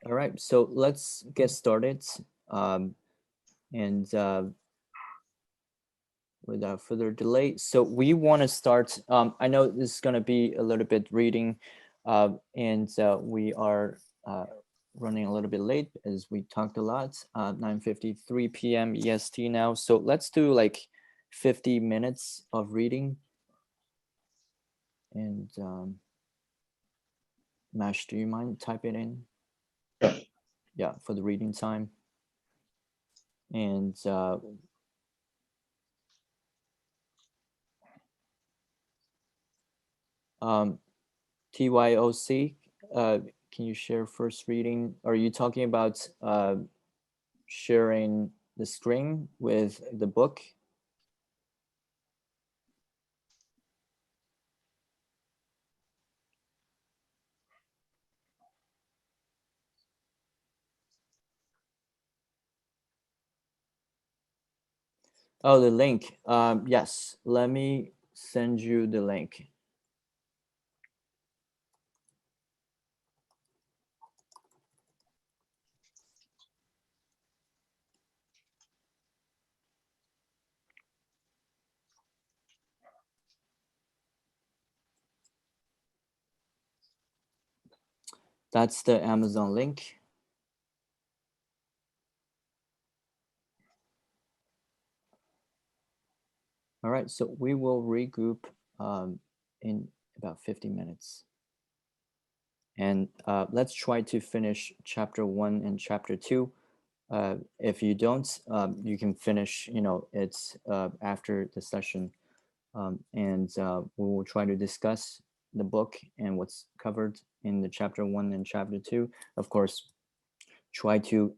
All right, so let's get started. Um, and Without further delay, so we want to start. I know this is going to be a little bit reading, and we are running a little bit late as we talked a lot. 9:53 p.m. EST now. So let's do like 50 minutes of reading. And Mash, do you mind typing in? Yeah. Yeah, for the reading time. And um, TYOC, can you share first reading? Are you talking about sharing the screen with the book? Oh, the link. Yes, let me send you the link. That's the Amazon link. All right, so we will regroup in about 50 minutes. And let's try to finish chapter 1 and chapter 2. If you don't, you can finish, it's after the session. And we will try to discuss the book and what's covered in the chapter 1 and chapter 2. Of course, try to,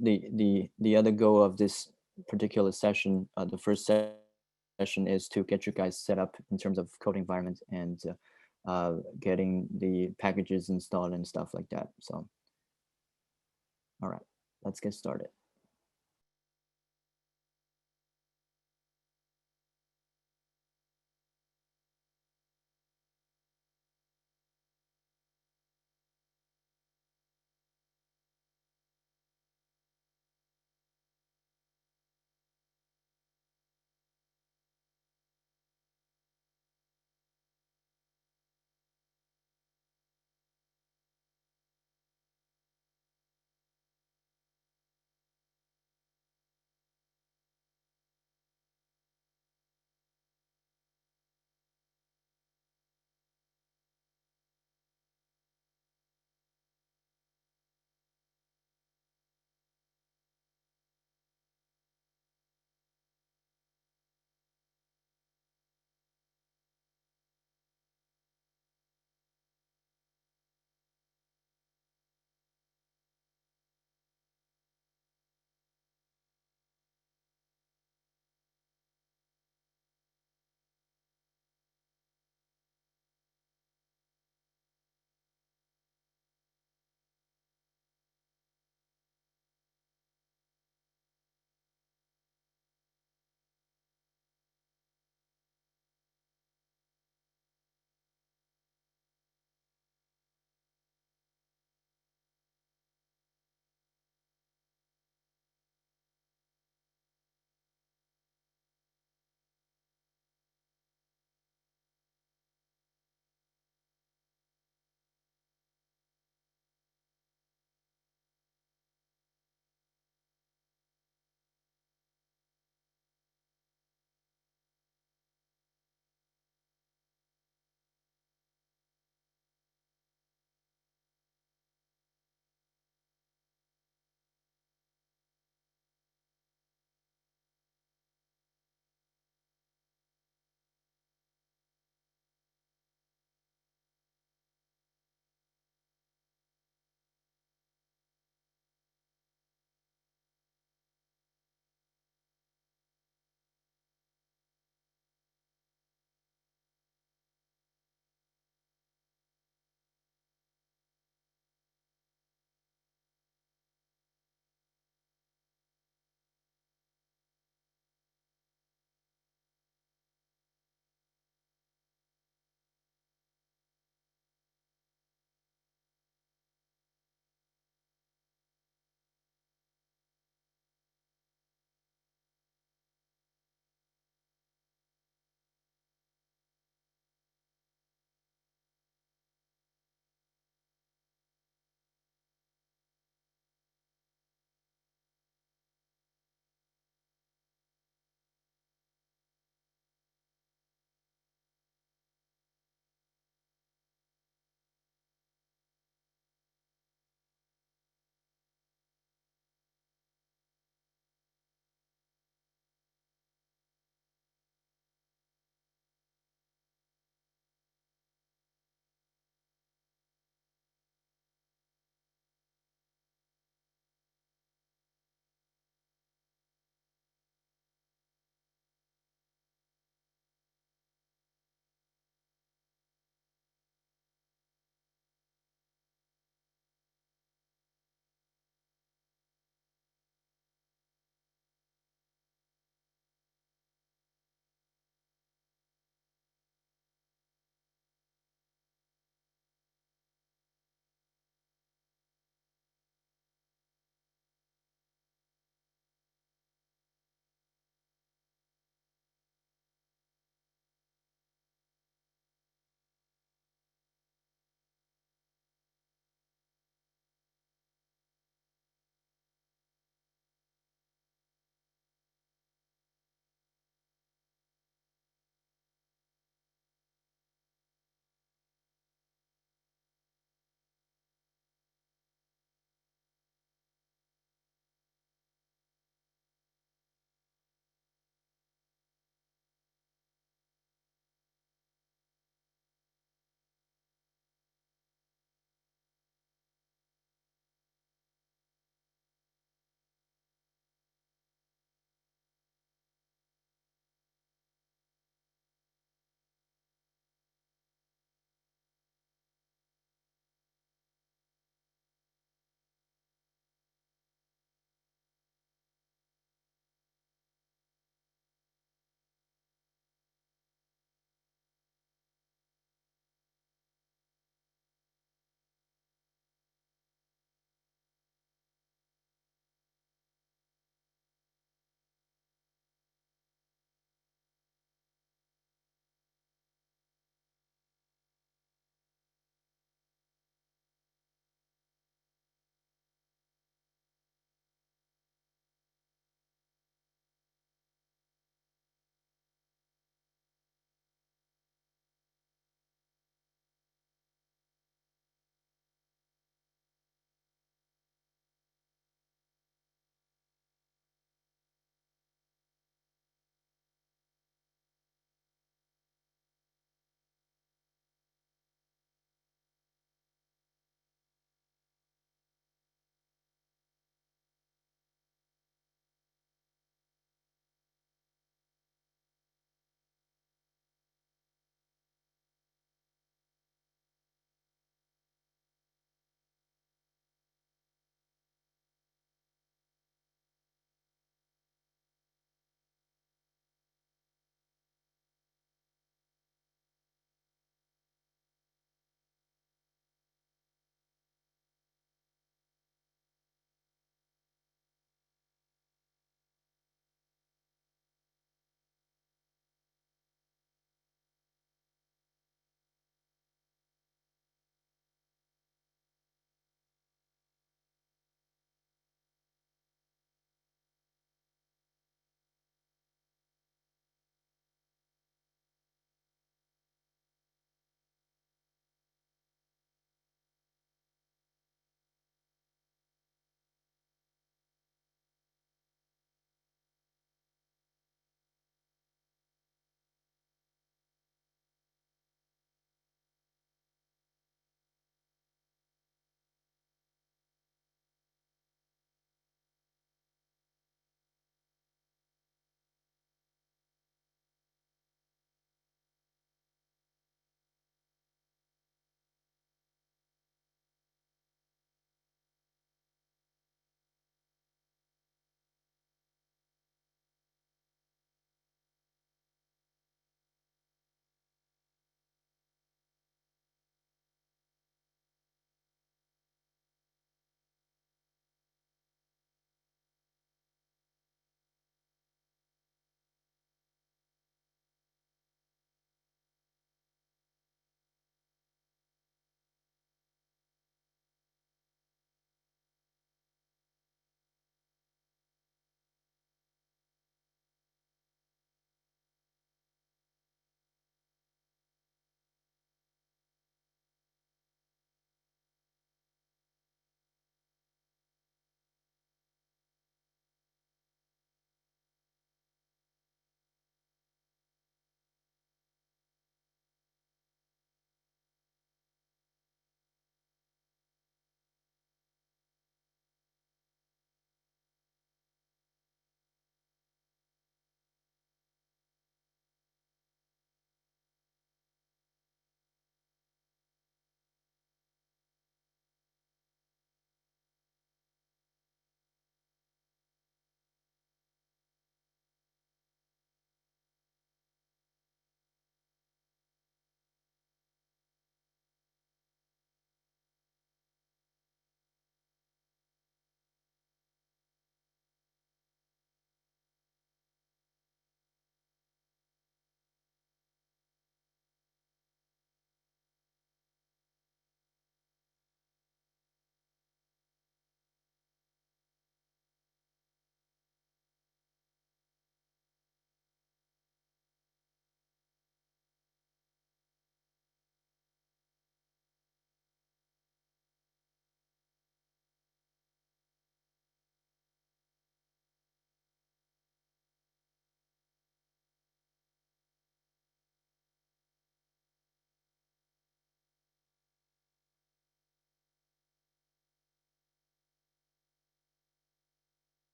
the other goal of this particular session, the first session is to get you guys set up in terms of code environment and getting the packages installed and stuff like that. So, all right, let's get started.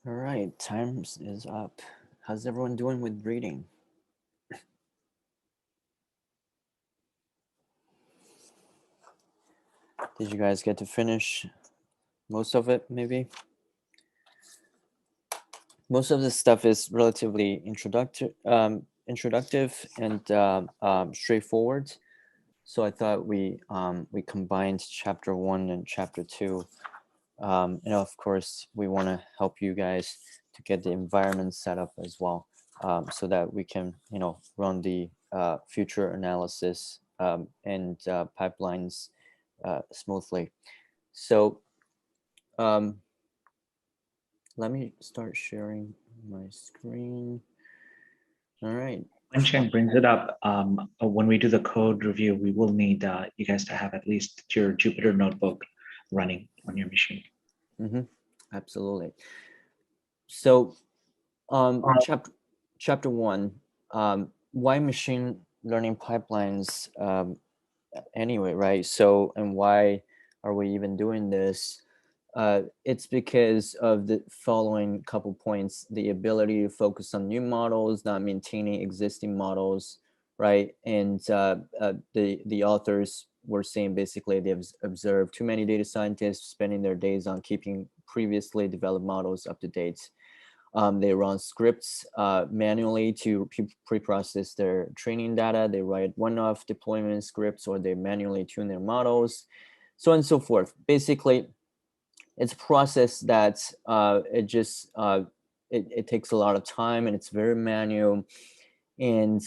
All right, time is up. How's everyone doing with reading? Did you guys get to finish most of it, maybe? Most of this stuff is relatively introductive and straightforward. So I thought we combined chapter 1 and chapter 2. And of course, we want to help you guys to get the environment set up as well, so that we can, run the future analysis and pipelines smoothly. So let me start sharing my screen. All right. When Cheng brings it up, when we do the code review, we will need you guys to have at least your Jupyter notebook running on your machine. Mm-hmm. Absolutely. So chapter 1, why machine learning pipelines anyway, right? So, and why are we even doing this? It's because of the following couple points: the ability to focus on new models, not maintaining existing models, right? And the authors were saying basically they've observed too many data scientists spending their days on keeping previously developed models up to date. They run scripts manually to pre-process their training data. They write one-off deployment scripts, or they manually tune their models, so on and so forth. Basically, it's a process that it takes a lot of time, and it's very manual, and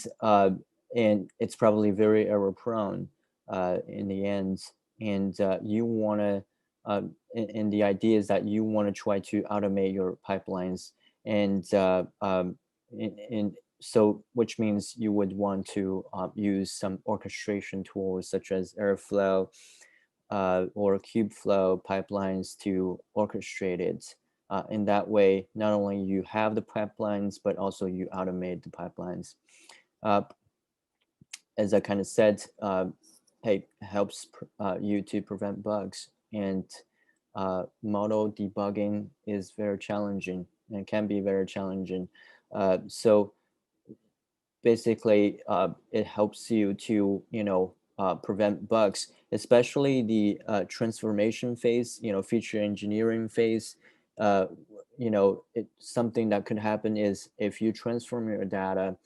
it's probably very error prone in the end. And you want to and the idea is that you want to try to automate your pipelines, and so which means you would want to use some orchestration tools such as Airflow or Kubeflow pipelines to orchestrate it. In that way, not only you have the pipelines, but also you automate the pipelines. As I kind of said, hey, helps you to prevent bugs, and model debugging is very challenging and can be very challenging. So basically, it helps you to, prevent bugs, especially the transformation phase, feature engineering phase. Something that could happen is if you transform your data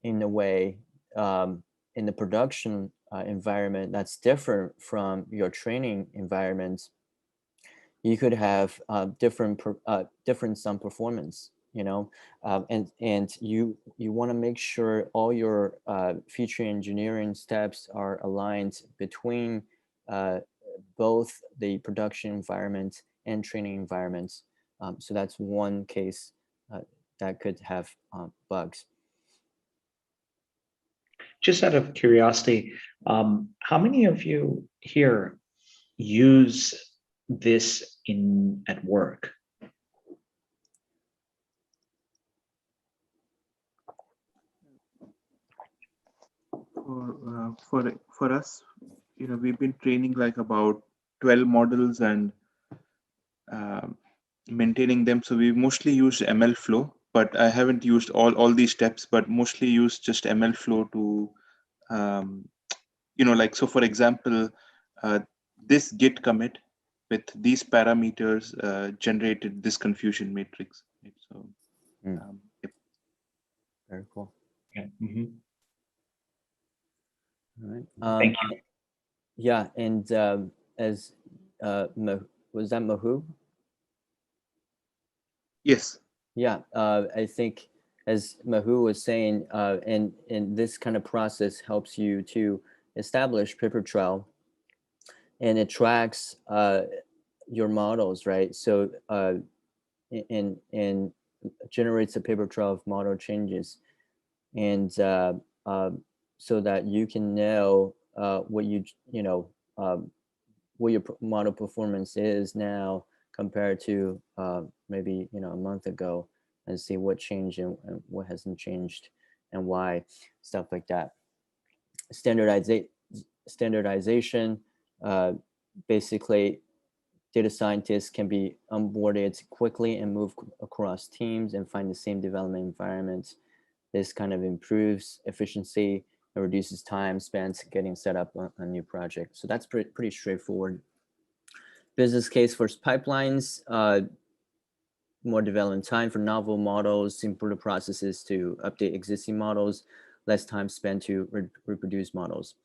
in a way in the production environment that's different from your training environment, you could have difference on performance, and you want to make sure all your feature engineering steps are aligned between both the production environment and training environments. So that's one case that could have bugs. Just out of curiosity, how many of you here use this at work? For us, we've been training like about 12 models and maintaining them. So we mostly use ML flow, but I haven't used all these steps, but mostly use just ML flow to like, so for example, this git commit with these parameters generated this confusion matrix. Right? So yep. Very cool. Yeah. Mm-hmm. All right. Thank you. Yeah, and as was that Mahu? Yes. Yeah, I think as Mahu was saying, and this kind of process helps you to establish paper trail, and it tracks your models, right? So and generates a paper trail of model changes, and so that you can know what what your model performance is now compared to maybe a month ago, and see what changed and what hasn't changed and why, stuff like that. Standardization, basically data scientists can be onboarded quickly and move across teams and find the same development environment. This kind of improves efficiency and reduces time spent getting set up on a new project. So that's pretty straightforward. Business case for pipelines, more development time for novel models, simpler processes to update existing models, less time spent to reproduce models.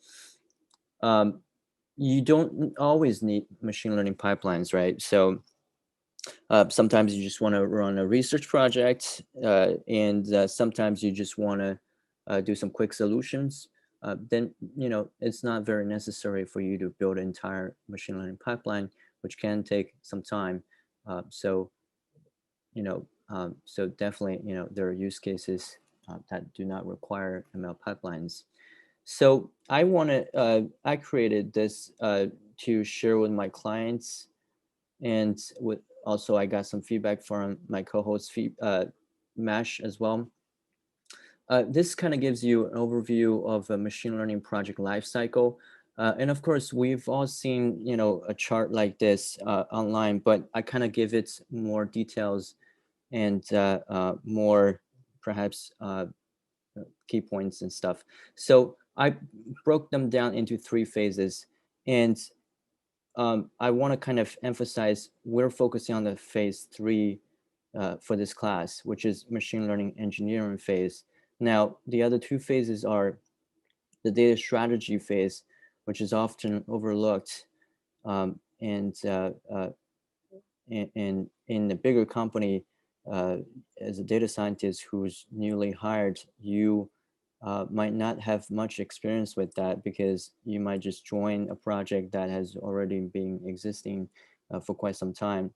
You don't always need machine learning pipelines, right? So sometimes you just want to run a research project, and sometimes you just want to do some quick solutions. Then, it's not very necessary for you to build an entire machine learning pipeline, which can take some time. So definitely, there are use cases that do not require ML pipelines. So I created this to share with my clients, and also I got some feedback from my co-host Mash as well. This kind of gives you an overview of a machine learning project lifecycle. And of course, we've all seen, a chart like this online, but I kind of give it more details and more perhaps key points and stuff. So I broke them down into 3 phases, and I want to kind of emphasize we're focusing on the phase 3 for this class, which is machine learning engineering phase. Now, the other 2 phases are the data strategy phase, which is often overlooked, and in a bigger company, as a data scientist who's newly hired, you might not have much experience with that because you might just join a project that has already been existing for quite some time,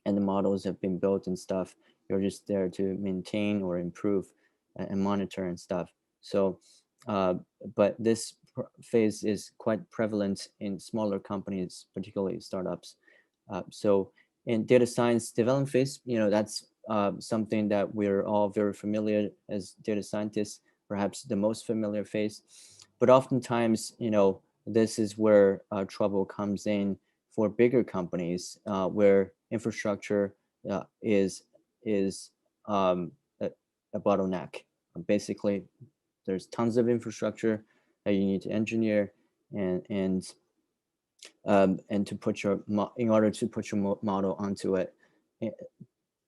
and the models have been built and stuff. You're just there to maintain or improve and monitor and stuff. So, but this phase is quite prevalent in smaller companies, particularly startups. So in data science development phase, that's something that we're all very familiar as data scientists, perhaps the most familiar phase. But oftentimes, this is where trouble comes in for bigger companies, where infrastructure is a bottleneck. Basically, there's tons of infrastructure that you need to engineer and to put in order to put your model onto it.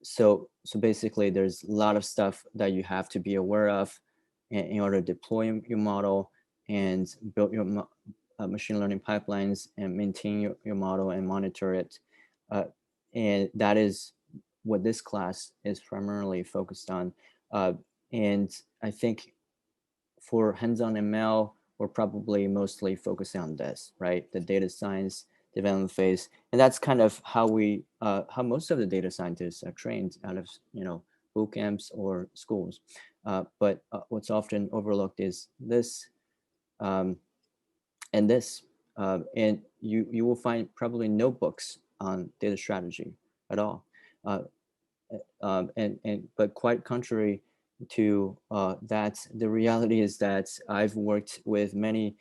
So basically, there's a lot of stuff that you have to be aware of in order to deploy your model and build your machine learning pipelines and maintain your model and monitor it. And that is what this class is primarily focused on. And I think for hands-on ML, we're probably mostly focusing on this, right? The data science development phase. And that's kind of how how most of the data scientists are trained out of, boot camps or schools. But what's often overlooked is this and this. And you will find probably no books on data strategy at all. But quite contrary to that, the reality is that I've worked with many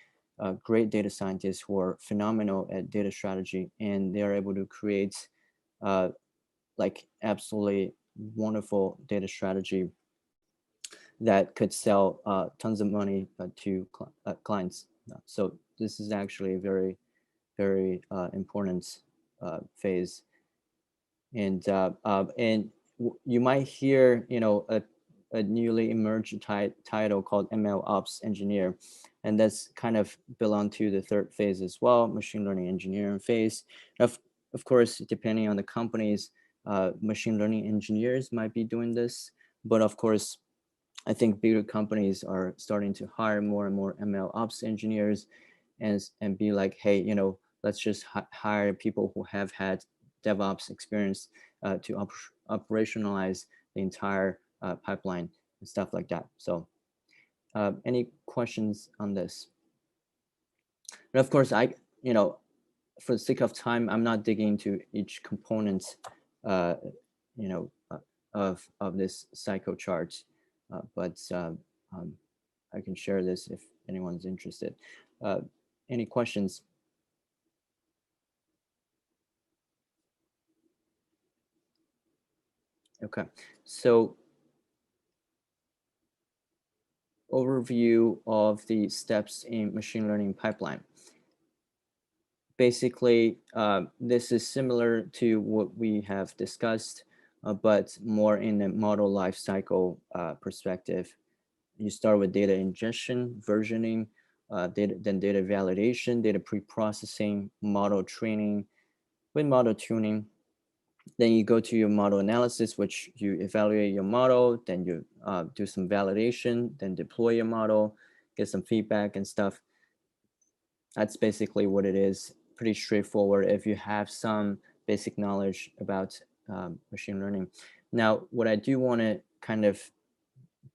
great data scientists who are phenomenal at data strategy, and they are able to create like absolutely wonderful data strategy that could sell tons of money to clients. So this is actually a very, very important phase. And you might hear, a newly emerged title called ML Ops Engineer, and that's kind of belong to the 3rd phase as well, machine learning engineering phase. Of course, depending on the companies, machine learning engineers might be doing this, but of course, I think bigger companies are starting to hire more and more ML Ops engineers, and be like, hey, let's just hire people who have had DevOps experience to operationalize the entire pipeline and stuff like that. So any questions on this? And of course, for the sake of time, I'm not digging into each component, of this cycle chart, but I can share this if anyone's interested. Any questions? Okay, so overview of the steps in machine learning pipeline. Basically, this is similar to what we have discussed, but more in the model lifecycle perspective. You start with data ingestion, versioning, then data validation, data pre-processing, model training, with model tuning. Then you go to your model analysis, which you evaluate your model, then you do some validation, then deploy your model, get some feedback and stuff. That's basically what it is. Pretty straightforward if you have some basic knowledge about machine learning. Now, what I do want to kind of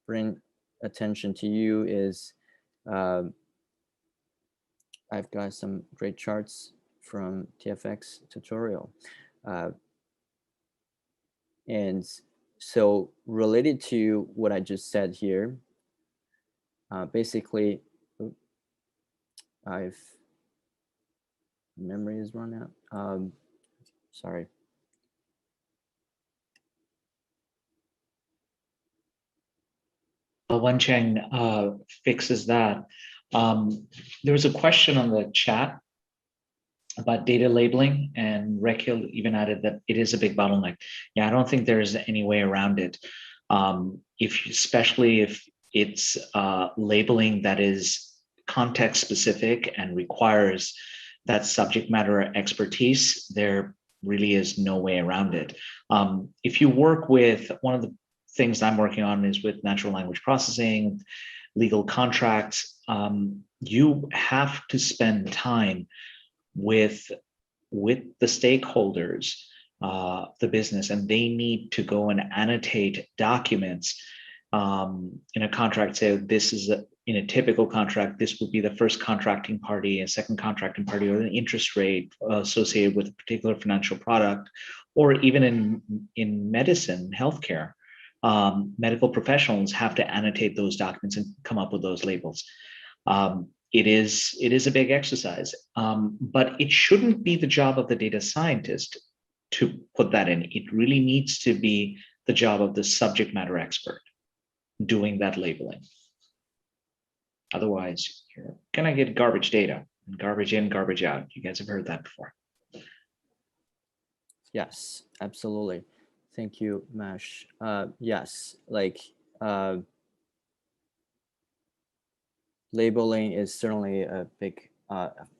bring attention to you is uh, I've got some great charts from TFX tutorial. Uh, and so related to what I just said here, basically, I've memory is run out. Sorry. Wencheng fixes that. There was a question on the chat about data labeling, and Rekil even added that it is a big bottleneck. Yeah, I don't think there's any way around it. Especially if it's labeling that is context specific and requires that subject matter expertise, there really is no way around it. If you work with, one of the things I'm working on is with natural language processing, legal contracts, you have to spend time with the stakeholders, the business, and they need to go and annotate documents in a contract. Say this is in a typical contract, this would be the first contracting party, a second contracting party, or the interest rate associated with a particular financial product, or even in medicine, healthcare. Medical professionals have to annotate those documents and come up with those labels. It is a big exercise, but it shouldn't be the job of the data scientist to put that in. It really needs to be the job of the subject matter expert doing that labeling. Otherwise, you're gonna get garbage data, garbage in, garbage out. You guys have heard that before. Yes, absolutely. Thank you, Mash. Yes, like labeling is certainly a big,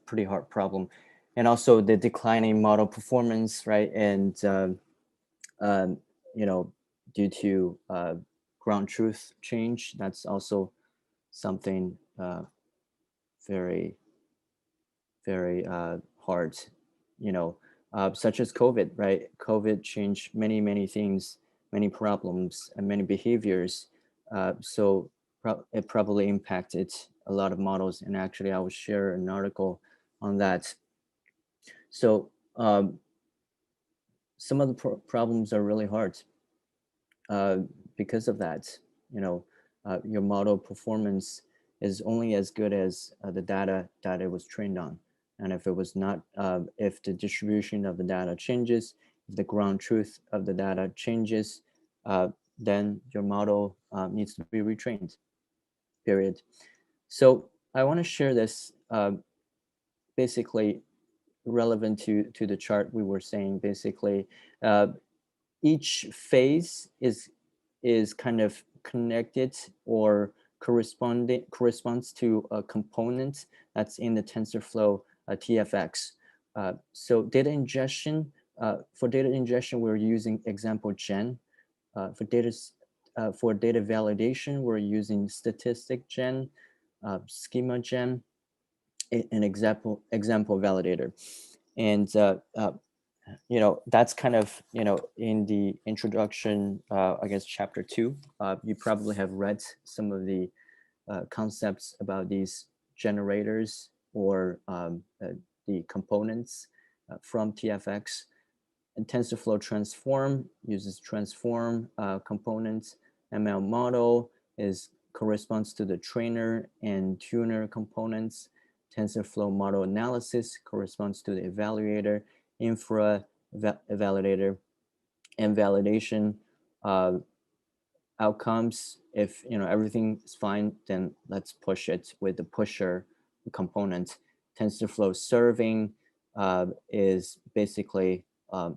pretty hard problem. And also the declining model performance, right? And, you know, due to ground truth change, that's also something very, very hard, you know, such as COVID, right? COVID changed many, many things, many problems, and many behaviors. So it probably impacted a lot of models. And actually, I will share an article on that. So some of the problems are really hard because of that. You know, your model performance is only as good as the data that it was trained on. And if it was not, if the distribution of the data changes, if the ground truth of the data changes, then your model needs to be retrained, period. So I want to share this basically relevant to the chart we were saying. Basically, each phase is kind of connected or corresponds to a component that's in the TensorFlow TFX. So data ingestion, for data ingestion, we're using example gen. For data validation, we're using statistic gen, schema gen, an example validator. And you know, that's kind of, you know, in the introduction, I guess, chapter 2, you probably have read some of the concepts about these generators or the components from TFX. And TensorFlow transform uses transform components. ML model corresponds to the trainer and tuner components. TensorFlow model analysis corresponds to the evaluator, infra validator, and validation outcomes. If everything is fine, then let's push it with the pusher component. TensorFlow serving is basically how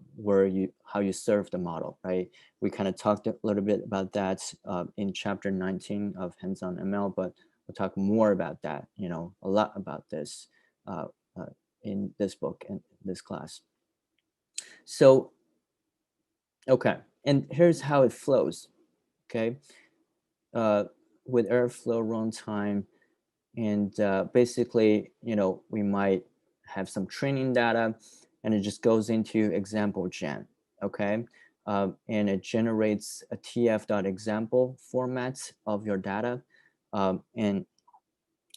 you serve the model, right? We kind of talked a little bit about that in chapter 19 of Hands-on ML, but we'll talk more about that, a lot about this in this book and this class. So, okay, and here's how it flows, okay? With Airflow runtime, and basically, we might have some training data, and it just goes into example gen, okay? And it generates a tf.example format of your data, and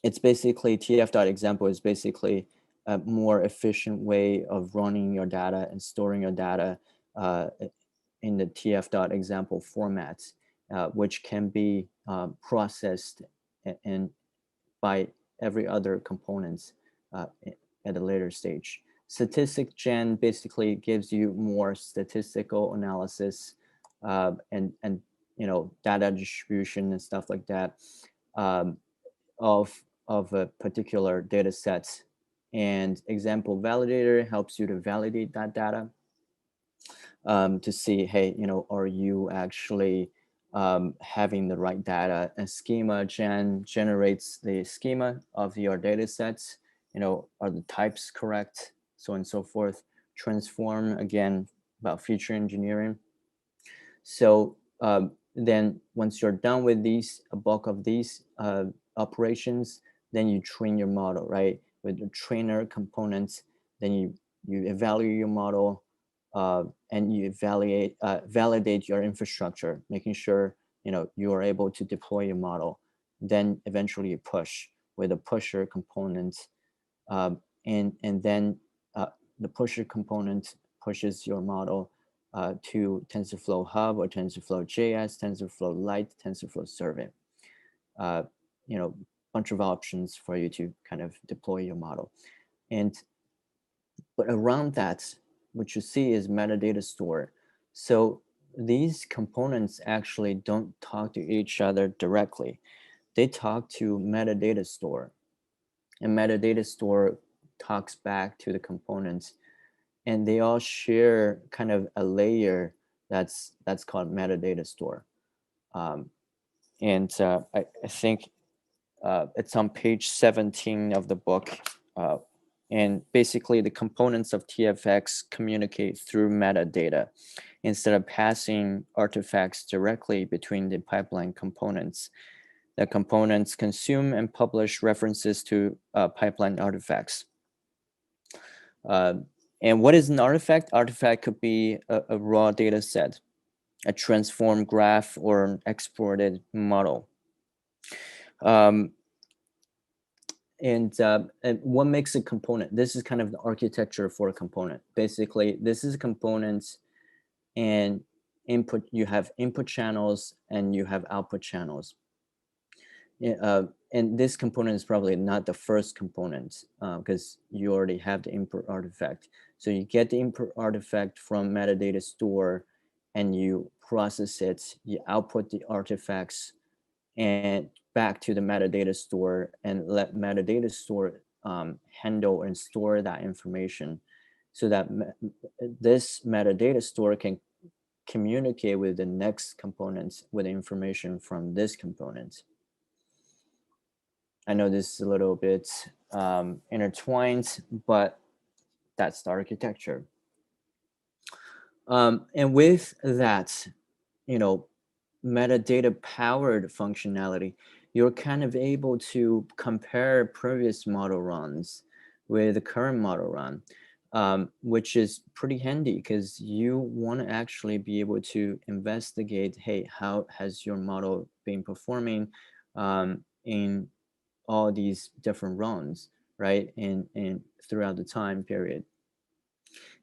it's basically tf.example is basically a more efficient way of running your data and storing your data in the tf.example format, which can be processed and by every other components at a later stage. Statistic gen basically gives you more statistical analysis and data distribution and stuff like that of a particular data set. And example validator helps you to validate that data to see, hey, are you actually having the right data? And schema gen generates the schema of your data sets. Are the types correct? So on and so forth. Transform, again, about feature engineering. So then once you're done with a bulk of these operations, then you train your model, right? With the trainer components, then you evaluate your model, and you validate your infrastructure, making sure you are able to deploy your model. Then eventually you push with a pusher component, and then the pusher component pushes your model to TensorFlow Hub or TensorFlow JS, TensorFlow Lite, TensorFlow Server. Bunch of options for you to kind of deploy your model. But around that, what you see is metadata store. So these components actually don't talk to each other directly. They talk to metadata store, and metadata store talks back to the components, and they all share kind of a layer that's called metadata store. And I think it's on page 17 of the book. And basically, the components of TFX communicate through metadata instead of passing artifacts directly between the pipeline components. The components consume and publish references to pipeline artifacts. And what is an artifact? Artifact could be a raw data set, a transformed graph, or an exported model. And what makes a component? This is kind of the architecture for a component. Basically, this is components and input. You have input channels and you have output channels. And this component is probably not the first component because you already have the input artifact. So you get the input artifact from metadata store and you process it, you output the artifacts and back to the metadata store and let metadata store handle and store that information so that this metadata store can communicate with the next components with information from this component. I know this is a little bit intertwined, but that's the architecture. And with that, metadata powered functionality, you're kind of able to compare previous model runs with the current model run, which is pretty handy because you want to actually be able to investigate, hey, how has your model been performing in all these different runs, right? And throughout the time period,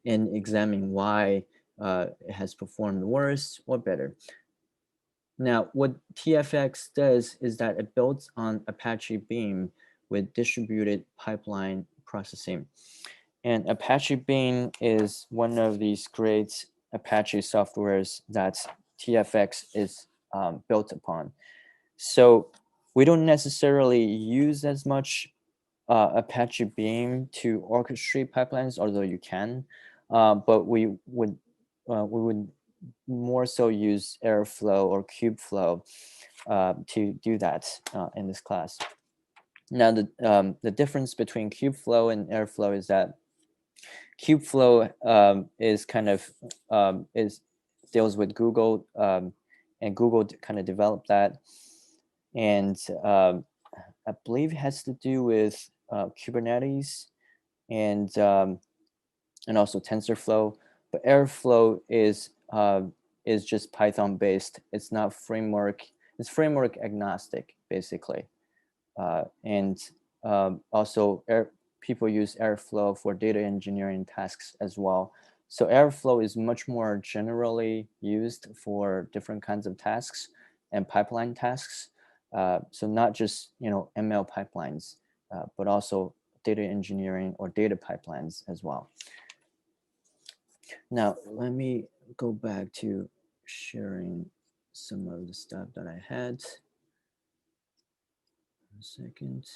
and examine why it has performed worse or better. Now, what TFX does is that it builds on Apache Beam with distributed pipeline processing. And Apache Beam is one of these great Apache softwares that TFX is built upon. So we don't necessarily use as much Apache Beam to orchestrate pipelines, although you can, but we would more so use Airflow or Kubeflow to do that in this class. Now, the difference between Kubeflow and Airflow is that Kubeflow is kind of deals with Google, and Google kind of developed that, and I believe it has to do with Kubernetes and also TensorFlow. But Airflow is just Python based. It's not framework. It's framework agnostic, basically. And also people use Airflow for data engineering tasks as well. So Airflow is much more generally used for different kinds of tasks and pipeline tasks. So not just ML pipelines, but also data engineering or data pipelines as well. Now let me go back to sharing some of the stuff that I had. 1 second.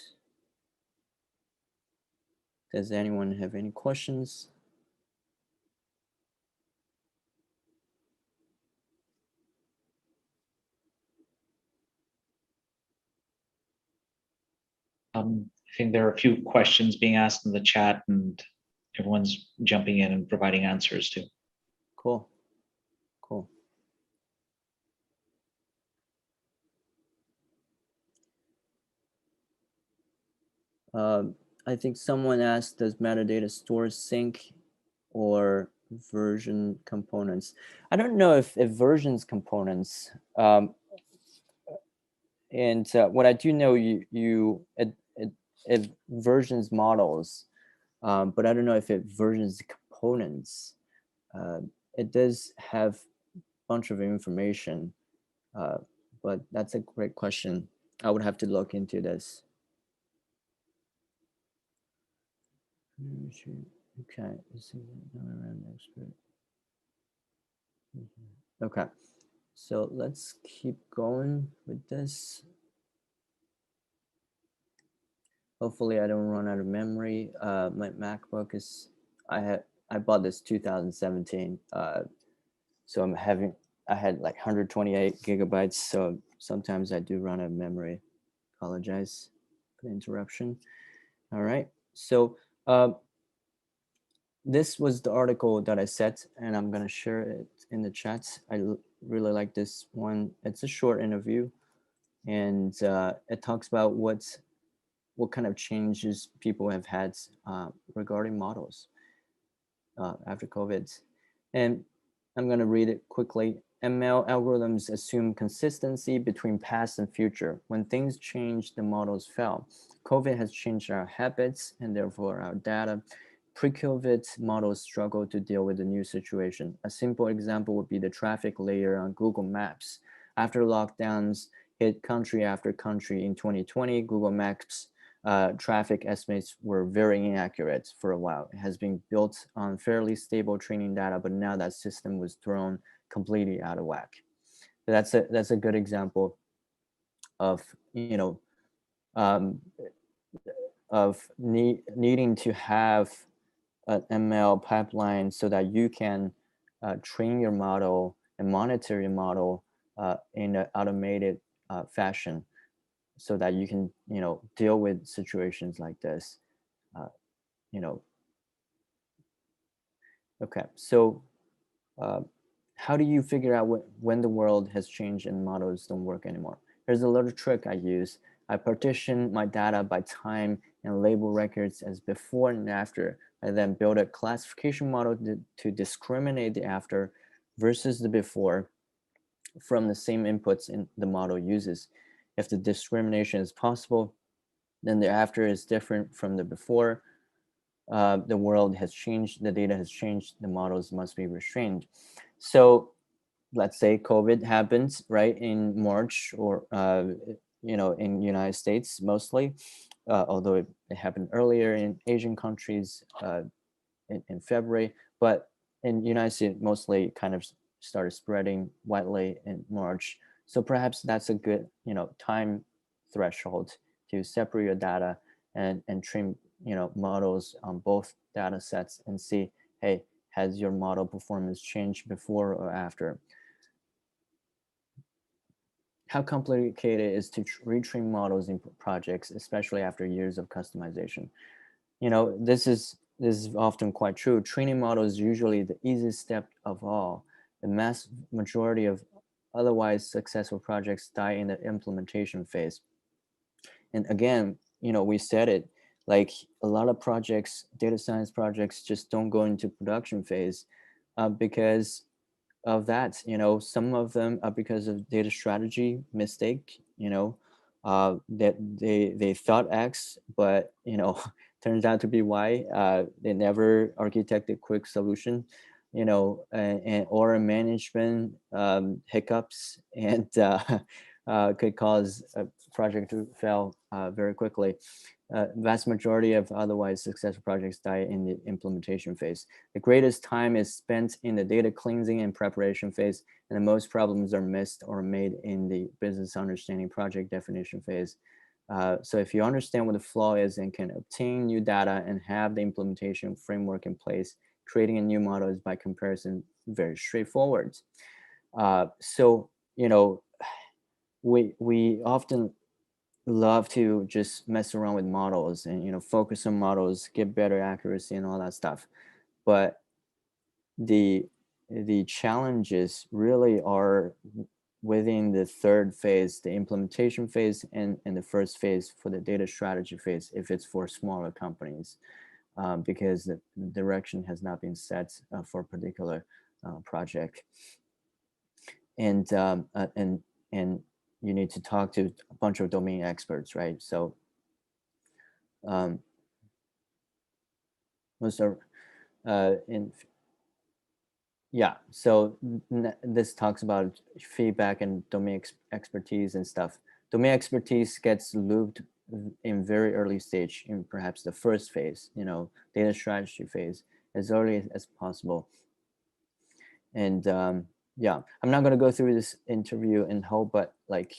Does anyone have any questions? I think there are a few questions being asked in the chat, and everyone's jumping in and providing answers too. Cool. Cool. I think someone asked, does metadata store sync or version components? I don't know if versions components. And what I do know, it versions models, but I don't know if it versions components. It does have a bunch of information, but that's a great question. I would have to look into this. Okay. Okay. So let's keep going with this. Hopefully I don't run out of memory. My MacBook is, I bought this 2017. So I had like 128 gigabytes. So sometimes I do run out of memory. Apologize for the interruption. All right. So this was the article that I set, and I'm going to share it in the chat. I really like this one. It's a short interview, and it talks about what kind of changes people have had regarding models after COVID. And I'm going to read it quickly. ML algorithms assume consistency between past and future. When things change, the models fail. COVID has changed our habits and therefore our data. Pre-COVID models struggle to deal with the new situation. A simple example would be the traffic layer on Google Maps. After lockdowns hit country after country in 2020, Google Maps traffic estimates were very inaccurate for a while. It has been built on fairly stable training data, but now that system was thrown completely out of whack. That's a good example of needing to have an ML pipeline so that you can train your model and monitor your model in an automated fashion, so that you can deal with situations like this. Okay, so how do you figure out when the world has changed and models don't work anymore? Here's a little trick I use. I partition my data by time and label records as before and after. I then build a classification model to discriminate the after versus the before from the same inputs the model uses. If the discrimination is possible, then the after is different from the before. The world has changed, the data has changed, the models must be restrained. So let's say COVID happens, right, in March, or in United States mostly, although it happened earlier in Asian countries in February, but in United States mostly kind of started spreading widely in March. So perhaps that's a good, time threshold to separate your data and train, models on both data sets and see, hey, has your model performance changed before or after? How complicated it is to retrain models in projects, especially after years of customization? This is often quite true. Training models is usually the easiest step of all. The mass majority of otherwise successful projects die in the implementation phase. And again, we said it, like a lot of projects, data science projects, just don't go into production phase because of that. Some of them are because of data strategy mistake, that they thought X, but turns out to be Y. They never architected quick solution, or management hiccups, and could cause a project to fail very quickly. Vast majority of otherwise successful projects die in the implementation phase. The greatest time is spent in the data cleansing and preparation phase, and the most problems are missed or made in the business understanding project definition phase. So if you understand what the flaw is and can obtain new data and have the implementation framework in place, creating a new model is by comparison very straightforward. So, we often love to just mess around with models and focus on models, get better accuracy and all that stuff, but the challenges really are within the third phase, the implementation phase, and the first phase for the data strategy phase if it's for smaller companies, because the direction has not been set for a particular project. And you need to talk to a bunch of domain experts, right? So most are so this talks about feedback and domain expertise and stuff. Domain expertise gets looped in very early stage, in perhaps the first phase, data strategy phase, as early as possible. And yeah, I'm not going to go through this interview in whole, but like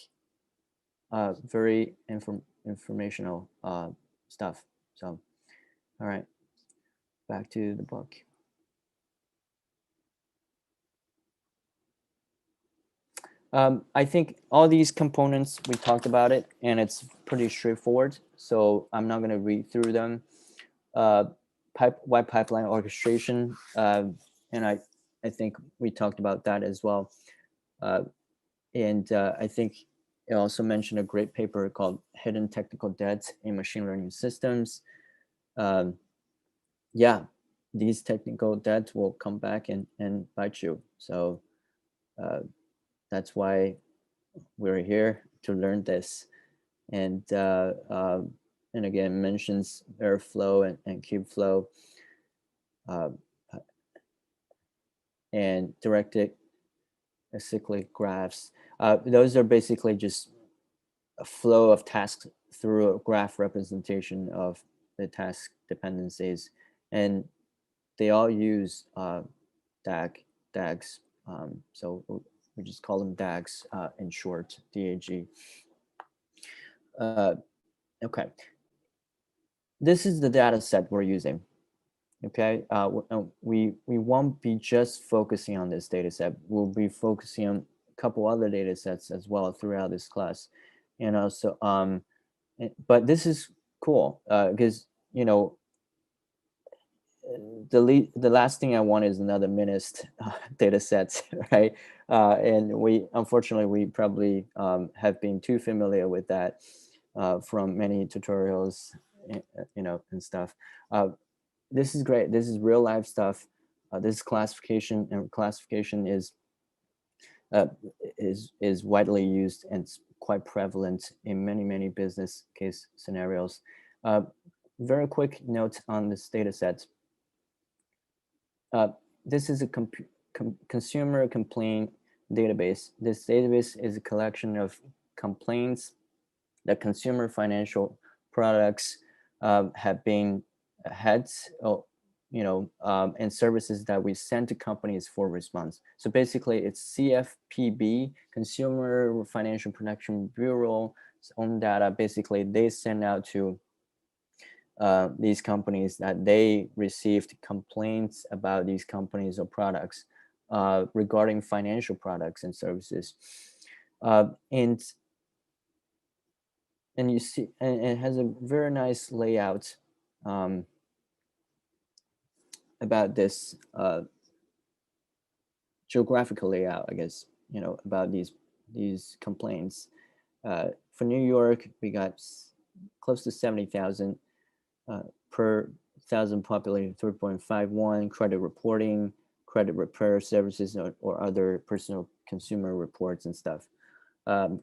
very informational stuff. So, all right, back to the book. I think all these components, we talked about it, and it's pretty straightforward. So I'm not going to read through them. Web pipeline orchestration, and I think we talked about that as well. And I think it also mentioned a great paper called Hidden Technical Debt in Machine Learning Systems. Yeah, these technical debts will come back and bite you. So that's why we're here to learn this. And again, mentions Airflow and Kubeflow and directed acyclic graphs. Those are basically just a flow of tasks through a graph representation of the task dependencies, and they all use DAGs. So we just call them DAGs in short, DAG. Okay, this is the data set we're using. Okay, we won't be just focusing on this data set. We'll be focusing on a couple other data sets as well throughout this class. So but this is cool because the last thing I want is another MNIST data set, right? And unfortunately we probably have been too familiar with that from many tutorials, and stuff. This is great. This is real life stuff. This is classification, and classification is widely used and it's quite prevalent in many business case scenarios. Very quick note on this data set. This is a consumer complaint database. This database is a collection of complaints that consumer financial products have been had and services that we send to companies for response. So basically it's CFPB, Consumer Financial Protection Bureau's own data. Basically they send out to these companies that they received complaints about these companies or products regarding financial products and services. And you see, and it has a very nice layout about this geographical layout, I guess, about these complaints. For New York, we got close to 70,000 per 1,000 population, 3.51, credit reporting, credit repair services, or other personal consumer reports and stuff.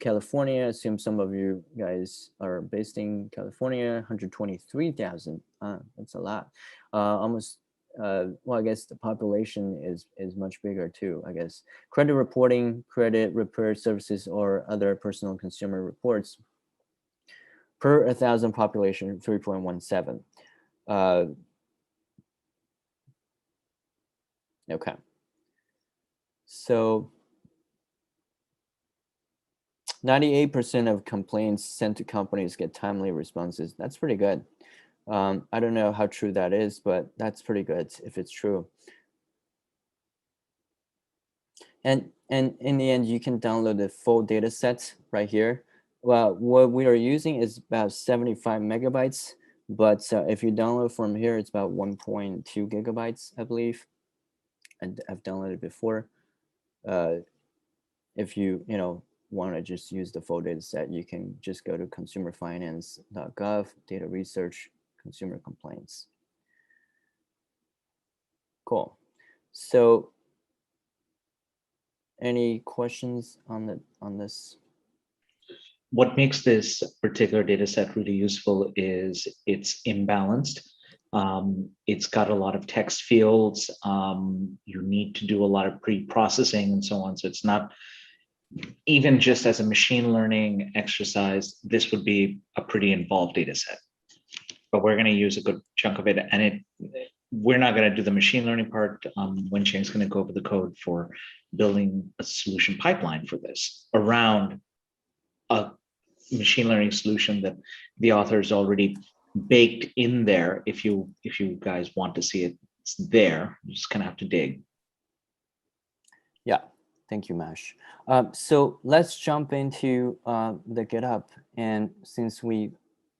California, assume some of you guys are based in California, 123,000. That's a lot. Almost, well, I guess the population is much bigger too, I guess. Credit reporting, credit repair services, or other personal consumer reports per 1,000 population, 3.17. Okay. So 98% of complaints sent to companies get timely responses. That's pretty good. I don't know how true that is, but that's pretty good if it's true. And in the end, you can download the full data set right here. Well, what we are using is about 75 megabytes, but if you download from here, it's about 1.2 gigabytes, I believe. And I've downloaded before. If you want to just use the full data set, you can just go to consumerfinance.gov, data research, consumer complaints. Cool. So any questions on this? What makes this particular data set really useful is it's imbalanced. It's got a lot of text fields. You need to do a lot of pre-processing and so on. So it's not, even just as a machine learning exercise, this would be a pretty involved data set. But we're going to use a good chunk of it, and we're not going to do the machine learning part. Wencheng's going to go over the code for building a solution pipeline for this around a machine learning solution that the author is already baked in there. If you guys want to see it, it's there. You just kind of have to dig. Yeah. Thank you, Mash. So let's jump into the GitHub. And since we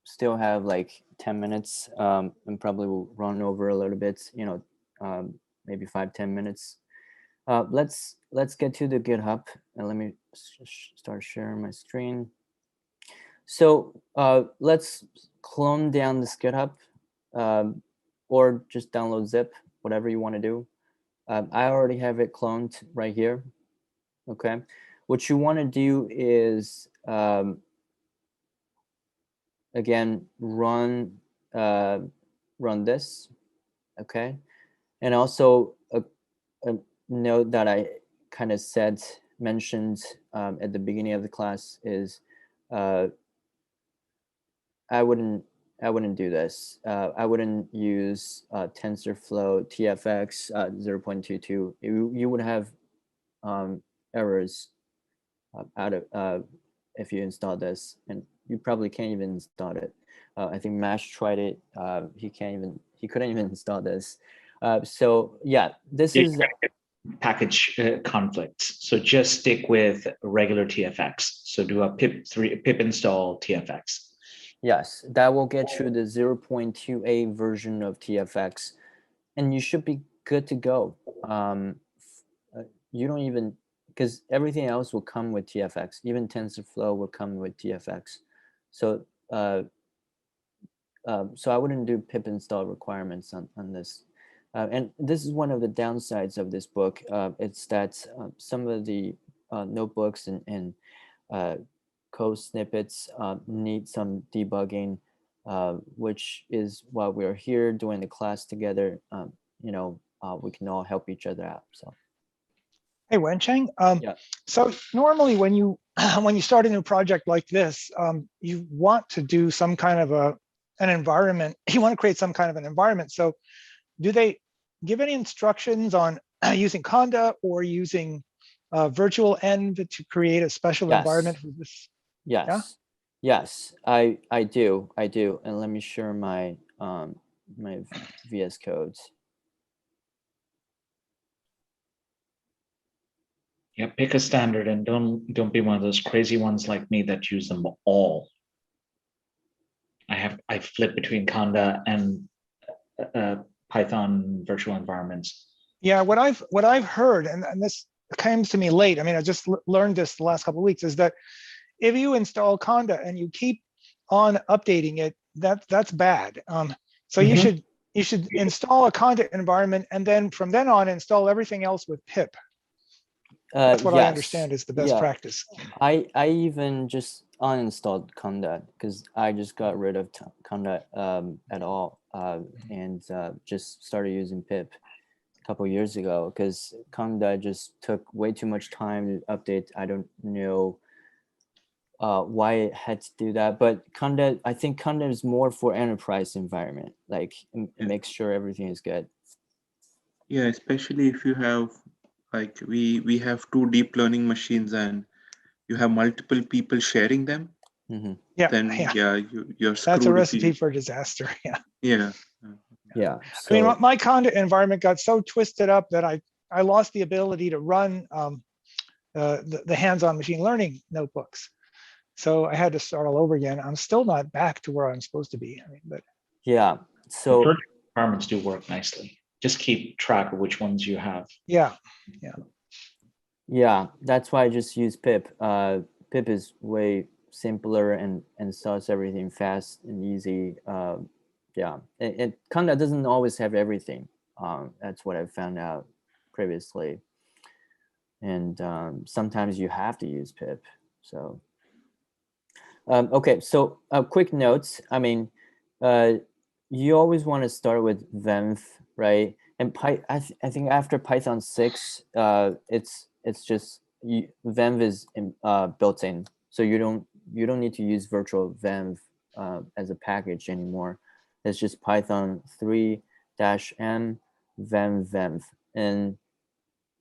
still have like 10 minutes and probably will run over a little bit, maybe 5-10 minutes. Let's get to the GitHub, and let me start sharing my screen. So let's clone down this GitHub or just download zip, whatever you want to do. I already have it cloned right here. Okay, what you want to do is again run this. Okay, and also a note that I kind of mentioned at the beginning of the class is I wouldn't do this. I wouldn't use TensorFlow TFX 0.22. You would have errors out of if you install this, and you probably can't even install it. I think Mash tried it. He couldn't even install this. So yeah, this is package conflicts. So just stick with regular TFX. So do a pip install TFX. Yes, that will get you the 0.28 version of TFX, and you should be good to go. You don't even, because everything else will come with TFX. Even TensorFlow will come with TFX. So so I wouldn't do pip install requirements on this. And this is one of the downsides of this book. It's that some of the notebooks and code snippets need some debugging, which is why we're here doing the class together. We can all help each other out. So. Hey, Wencheng. Yeah. So normally when you start a new project like this, you want to do some kind of an environment. You want to create some kind of an environment. So do they give any instructions on using Conda or using virtual env to create a special Yes. environment for this? Yes. Yeah? Yes, I do. And let me share my my VS codes. Yeah, pick a standard and don't be one of those crazy ones like me that use them all. I flip between Conda and Python virtual environments. Yeah, what I've heard, and this comes to me late. I mean, I just learned this the last couple of weeks, is that if you install Conda and you keep on updating it, that's bad. So you should install a Conda environment, and then from then on install everything else with pip. That's what I understand is the best practice. I even just uninstalled Conda because I just got rid of Conda at all and just started using pip a couple years ago because Conda just took way too much time to update. I don't know why it had to do that, but Conda, I think Conda is more for enterprise environment, like it makes sure everything is good. Yeah, especially if you have, like we have 2 deep learning machines and you have multiple people sharing them. Yeah, then you're screwed. That's a recipe for disaster. Yeah. So, I mean, my Conda environment got so twisted up that I lost the ability to run the hands-on machine learning notebooks. So I had to start all over again. I'm still not back to where I'm supposed to be. I mean, but yeah. So virtual environments do work nicely. Just keep track of which ones you have. Yeah. That's why I just use pip. Pip is way simpler and starts everything fast and easy. It kind of doesn't always have everything. That's what I found out previously. And sometimes you have to use pip. So okay, so quick notes. I mean, you always want to start with venv, right? And I think after Python 6, it's just venv is built in, so you don't need to use virtual venv as a package anymore. It's just Python 3-m venv, and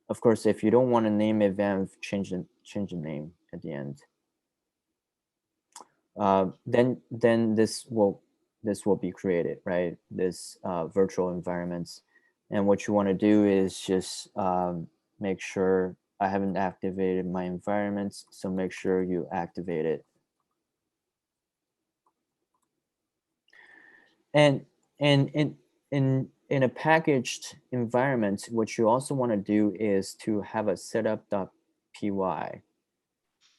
of course, if you don't want to name it venv, change the name at the end. Then this will be created, right? This virtual environments, and what you want to do is just make sure I haven't activated my environments, so make sure you activate it. And in a packaged environment, what you also want to do is to have a setup.py.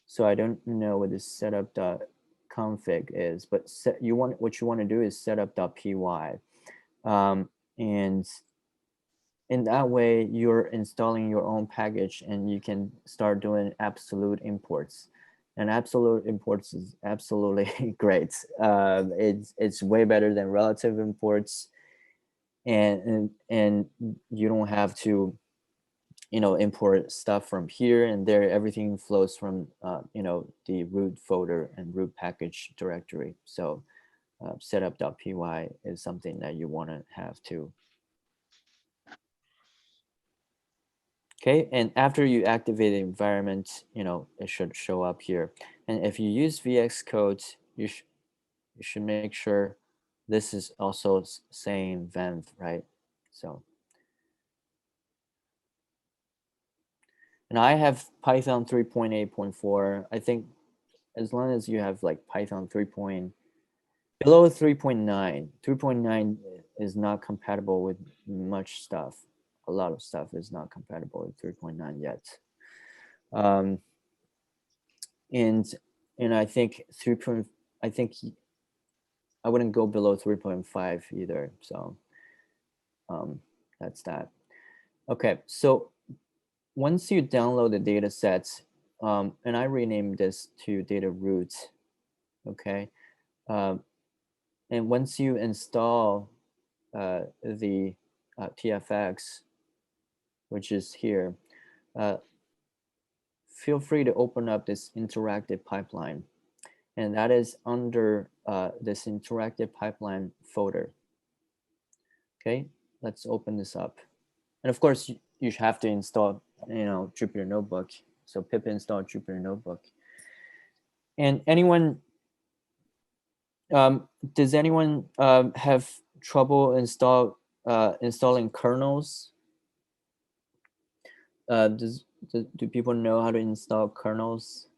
So I don't know what this setup.config is, but what you want to do is setup.py, and in that way you're installing your own package and you can start doing absolute imports. And absolute imports is absolutely great. It's way better than relative imports, and you don't have to import stuff from here and there. Everything flows from the root folder and root package directory. So setup.py is something that you want to have too. Okay, and after you activate the environment, it should show up here. And if you use VS Code, you should make sure this is also saying venv, right? So, and I have Python 3.8.4. I think as long as you have like Python below 3.9, 3.9 is not compatible with much stuff. A lot of stuff is not compatible with 3.9 yet. And I think I wouldn't go below 3.5 either. So that's that. Okay, so once you download the data sets, and I renamed this to data root, okay, and once you install the TFX, which is here, feel free to open up this interactive pipeline, and that is under this interactive pipeline folder. Okay, let's open this up. And of course, you have to install, Jupyter Notebook. So pip install Jupyter Notebook. And anyone, does anyone have trouble installing kernels? Do people know how to install kernels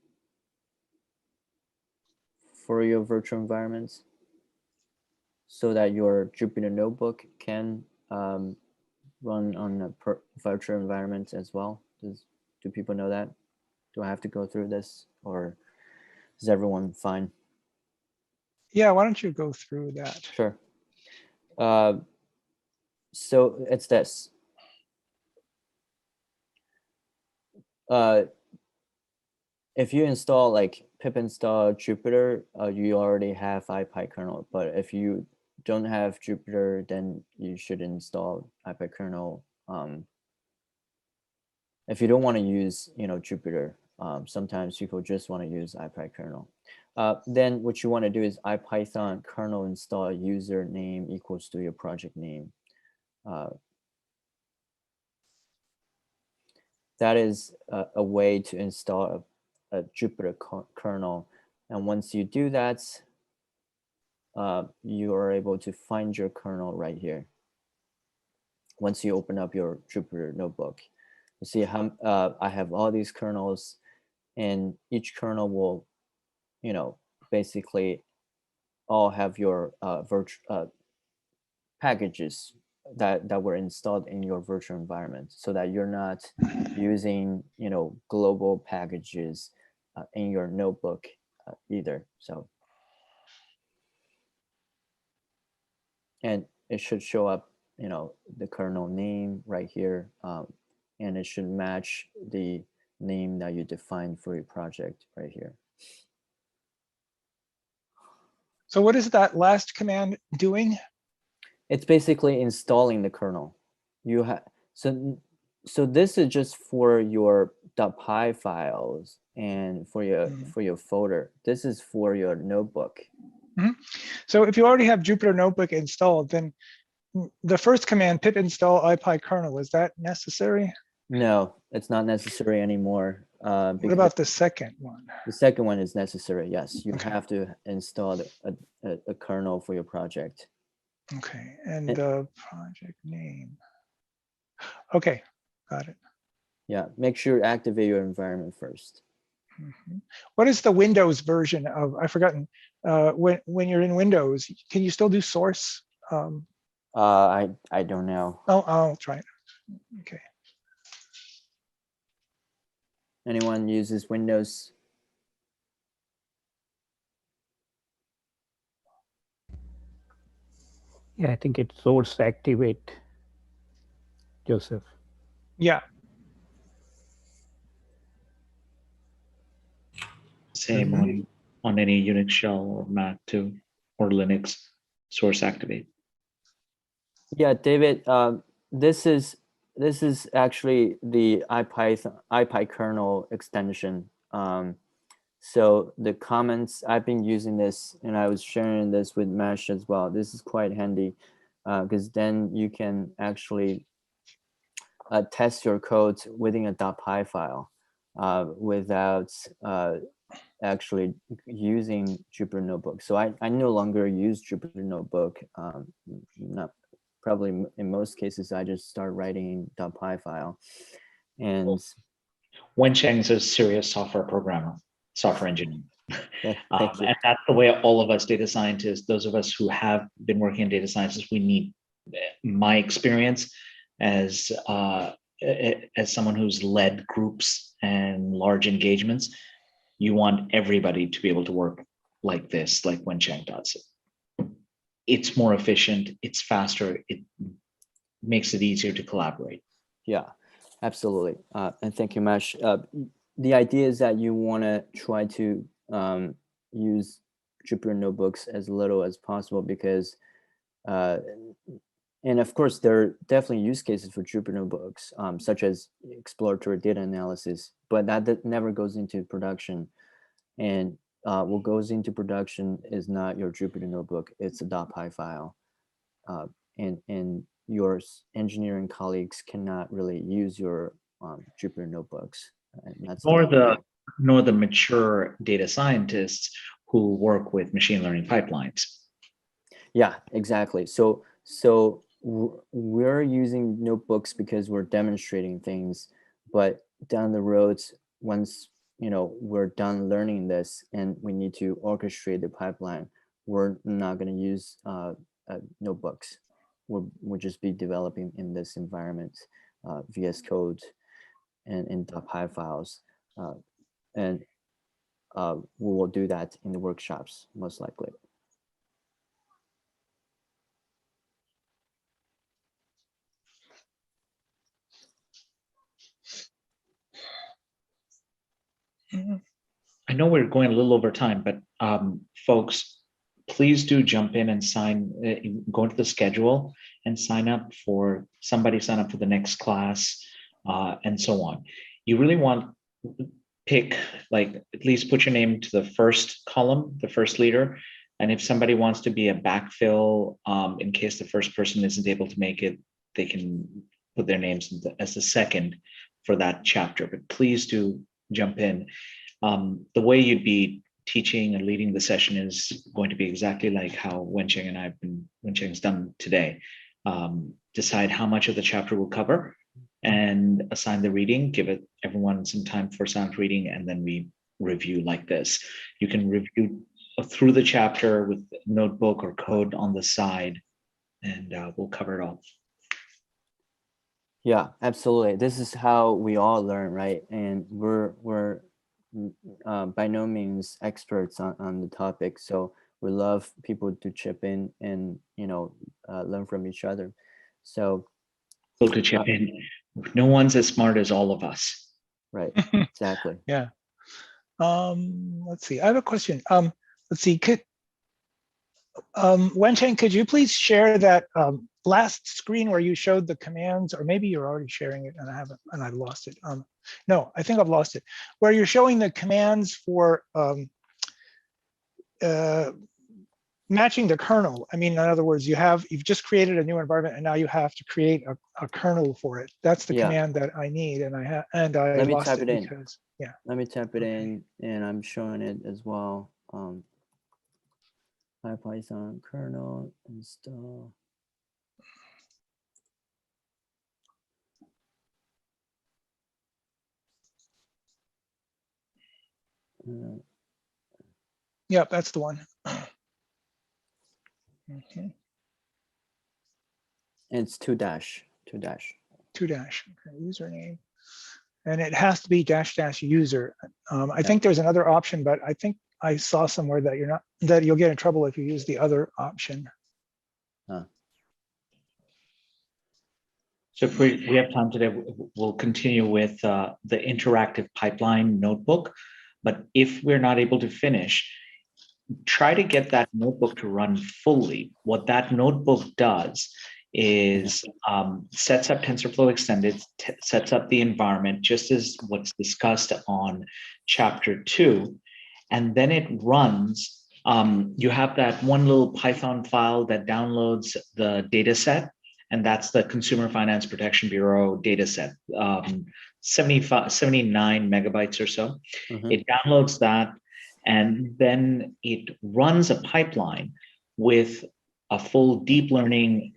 for your virtual environments so that your Jupyter Notebook can run on a virtual environment as well? Do people know that? Do I have to go through this, or is everyone fine? Yeah, why don't you go through that? Sure. So it's this. If you install like pip install Jupyter, you already have ipykernel. But if you don't have Jupyter, then you should install ipykernel. If you don't want to use, Jupyter, sometimes people just want to use ipykernel. Then what you want to do is ipython kernel install username equals to your project name. That is a way to install a Jupyter kernel. And once you do that, you are able to find your kernel right here. Once you open up your Jupyter Notebook, you see how I have all these kernels, and each kernel will, basically all have your virtual packages that were installed in your virtual environment, so that you're not using global packages in your notebook either. So, and it should show up the kernel name right here, and it should match the name that you defined for your project right here. So what is that last command doing? It's basically installing the kernel. You have so this is just for your .py files and for your folder. This is for your notebook. So if you already have Jupyter Notebook installed, then the first command, pip install ipykernel, is that necessary? No, it's not necessary anymore. What about the second one? The second one is necessary. Yes, you have to install a kernel for your project. Okay, and the project name. Okay, got it. Yeah, make sure you activate your environment first. What is the Windows version of? I've forgotten. When you're in Windows, can you still do source? I don't know. Oh, I'll try it. Okay. Anyone uses Windows? Yeah, I think it's source activate, Joseph. Yeah. Same on any Unix shell or Mac too, or Linux, source activate. Yeah, David, this is actually the ipykernel extension. So the comments, I've been using this, and I was sharing this with Mesh as well. This is quite handy because then you can actually test your code within a .py file without actually using Jupyter Notebook. So I no longer use Jupyter Notebook. Not probably in most cases, I just start writing .py file. And Wencheng is a serious software programmer, software engineer. and that's the way all of us data scientists, those of us who have been working in data sciences, we need. My experience as someone who's led groups and large engagements, you want everybody to be able to work like this, like Wencheng does. It's more efficient, it's faster, it makes it easier to collaborate. Yeah, absolutely. And thank you, Mesh. The idea is that you want to try to use Jupyter Notebooks as little as possible because, and of course, there are definitely use cases for Jupyter Notebooks, such as exploratory data analysis, but that never goes into production. And what goes into production is not your Jupyter Notebook, it's a .py file. And your engineering colleagues cannot really use your Jupyter notebooks. And that's nor the mature data scientists who work with machine learning pipelines. Yeah, exactly. So we're using notebooks because we're demonstrating things, but down the road, once we're done learning this and we need to orchestrate the pipeline, we're not going to use notebooks. We'll just be developing in this environment, VS Code and in .py files, and we will do that in the workshops most likely. I know we're going a little over time, but folks, please do jump in and go into the schedule and sign up for the next class and so on. You really want pick, like, at least put your name to the first column, the first leader. And if somebody wants to be a backfill, in case the first person isn't able to make it, they can put their names as the second for that chapter. But please do jump in. The way you'd be teaching and leading the session is going to be exactly like how Wencheng and Wencheng's done today. Decide how much of the chapter we'll cover and assign the reading, give everyone some time for silent reading, and then we review like this. You can review through the chapter with notebook or code on the side, and we'll cover it all. Yeah, absolutely. This is how we all learn, right? And we're by no means experts on the topic, so we love people to chip in and learn from each other. So to chip in. No one's as smart as all of us. Right. Exactly. Yeah. Let's see. I have a question. Let's see. Wencheng, could you please share that last screen where you showed the commands, or maybe you're already sharing it and I haven't, and I've lost it. No, I think I've lost it. Where you're showing the commands for matching the kernel. I mean, in other words, you've just created a new environment and now you have to create a kernel for it. That's the command that I need, and I lost it because, yeah. Let me type it in, and I'm showing it as well. Python kernel install. Yep, that's the one. Okay. It's 2 dash. Okay, username, and it has to be -- user. I think there's another option, but I think I saw somewhere that you'll get in trouble if you use the other option. So if we have time today, we'll continue with the interactive pipeline notebook. But if we're not able to finish, try to get that notebook to run fully. What that notebook does is sets up TensorFlow Extended, sets up the environment, just as what's discussed on chapter 2. And then it runs, you have that one little Python file that downloads the data set, and that's the Consumer Finance Protection Bureau data set, 79 megabytes or so. It downloads that, and then it runs a pipeline with a full deep learning,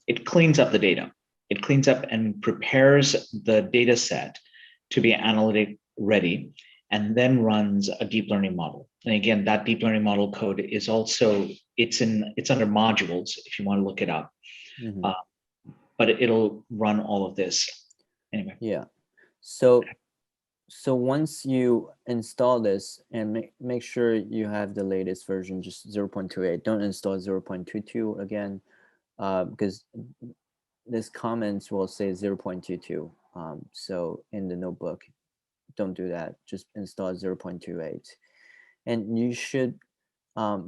it cleans up the data. It cleans up and prepares the data set to be analytic ready, and then runs a deep learning model. And again, that deep learning model code is also, it's under modules if you want to look it up. But it'll run all of this anyway. Yeah. So once you install this, and make sure you have the latest version, just 0.28. Don't install 0.22 again, because this comments will say 0.22. So in the notebook, don't do that. Just install 0.28, and you should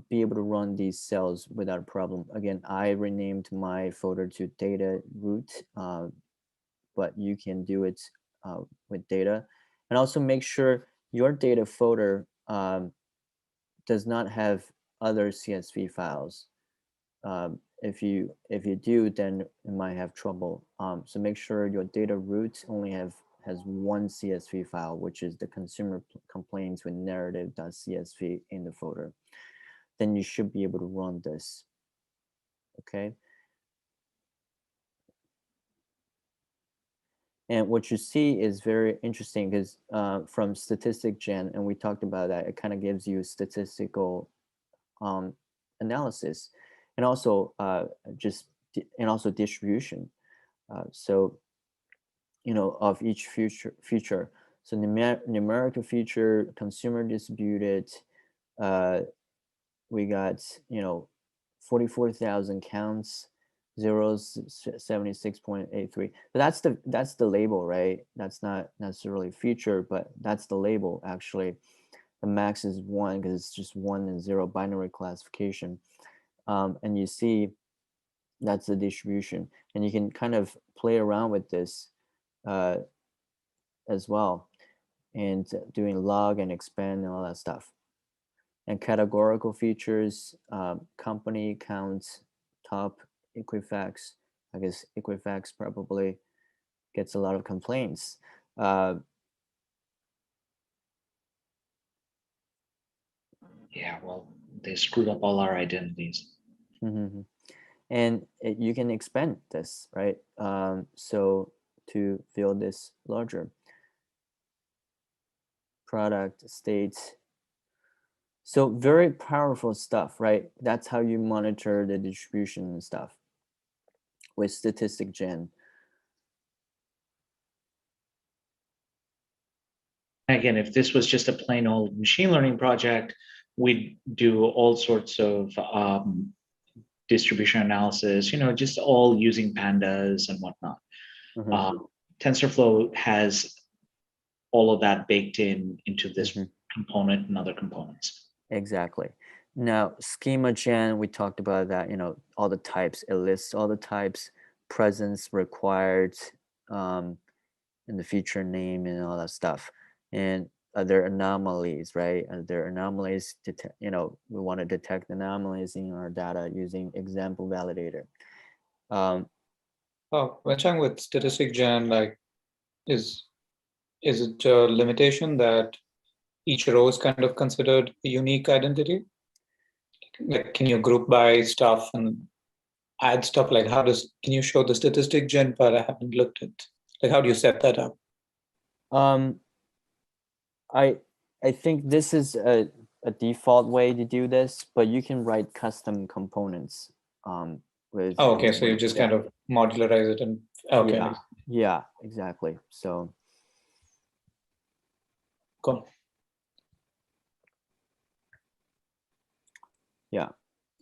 be able to run these cells without a problem. Again, I renamed my folder to data root, but you can do it with data. And also make sure your data folder does not have other CSV files. if you do, then it might have trouble. So make sure your data root only has one CSV file, which is the consumer complaints with narrative.csv in the folder. Then you should be able to run this. Okay. And what you see is very interesting because from statistic gen, and we talked about that, it kind of gives you statistical analysis, and also distribution. So of each feature. So numerical feature, consumer distributed. We got 44,000 counts. Zeros 76.83. But that's the label, right? That's not necessarily feature, but that's the label actually. The max is 1 because it's just 1 and 0 binary classification. And you see that's the distribution, and you can kind of play around with this as well, and doing log and expand and all that stuff. And categorical features, company count, top, Equifax. I guess Equifax probably gets a lot of complaints. Yeah, well, they screwed up all our identities. Mm-hmm. And you can expand this, right? So to feel this larger. Product, state. So very powerful stuff, right? That's how you monitor the distribution and stuff with statistic gen. Again, if this was just a plain old machine learning project, we'd do all sorts of distribution analysis, just all using pandas and whatnot. Mm-hmm. TensorFlow has all of that baked into this component and other components. Exactly. Now, schema gen, we talked about that, all the types, it lists all the types, presence required, and the feature name and all that stuff. And are there anomalies, right? Are there anomalies, we want to detect anomalies in our data using example validator. Wachang, with statistic gen, like, is it a limitation that each row is kind of considered a unique identity? Like, can you group by stuff and add stuff? Like, can you show the statistic gen part? I haven't looked at. Like, how do you set that up? I think this is a default way to do this, but you can write custom components with. Oh, okay. So you just kind of modularize it and okay. Yeah, exactly. So cool. Yeah,